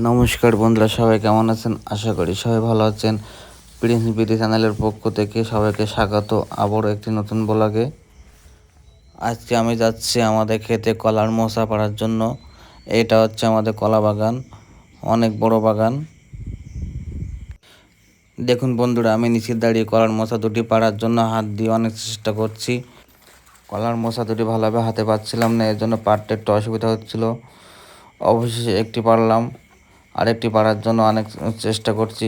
নমস্কার বন্ধুরা, সবাই কেমন আছেন? আশা করি সবাই ভালো আছেন। প্রিন্স বিডি চ্যানেলের পক্ষ থেকে সবাইকে স্বাগত আবারও একটি নতুন ব্লগে। আজকে আমি যাচ্ছি আমাদের ক্ষেতে কলার মোসা পাড়ার জন্য। এটা হচ্ছে আমাদের কলা বাগান, অনেক বড় বাগান। দেখুন বন্ধুরা, আমি নিচে দাঁড়িয়ে কলার মোসা দুটি পাড়ার জন্য হাত দিয়ে অনেক চেষ্টা করছি। কলার মোসা দুটি ভালোভাবে হাতে পাচ্ছিলাম না, এর জন্য পাড়তে একটু অসুবিধা হচ্ছিল। অবশেষে একটি পারলাম, আরেকটি পাড়ার জন্য অনেক চেষ্টা করছি।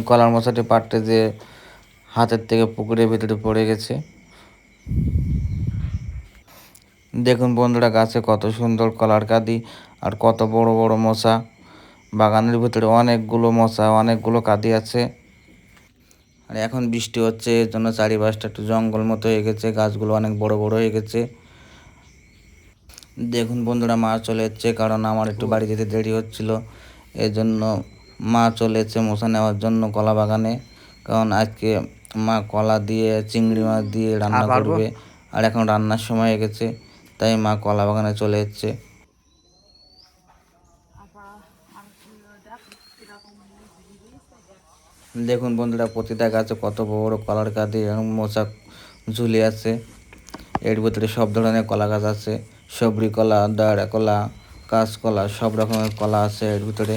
কলার মোচাটি পাড়তে যে হাতের থেকে পুকুরের ভিতরে পড়ে গেছে। দেখুন বন্ধুরা, গাছে কত সুন্দর কলার কাঁদি আর কত বড় বড় মোচা। বাগানের ভিতরে অনেকগুলো মোচা, অনেকগুলো কাঁদি আছে। আর এখন বৃষ্টি হচ্ছে, এর জন্য চারিপাশটা একটু জঙ্গল মতো হয়ে গেছে, গাছগুলো অনেক বড় বড় হয়ে গেছে। দেখুন বন্ধুরা, মা চলে এসছে, কারণ আমার একটু বাড়ি যেতে দেরি হচ্ছিল। এই জন্য মা চলে এসছে মোচা নেওয়ার জন্য কলা বাগানে। কারণ আজকে মা কলা দিয়ে চিংড়ি মাছ দিয়ে রান্না করবে, আর এখন রান্নার সময় হয়ে গেছে, তাই মা কলা বাগানে চলে এসছে। দেখুন বন্ধুরা, প্রতিটা গাছে কত বড় বড় কলার কাঁদি এবং মোচা ঝুলে আছে। এর ভিতরে সব ধরনের কলা গাছ আছে, সবরি কলা, দাঁড়া কলা, কাঁচকলা, সব রকমের কলা আছে এর ভিতরে।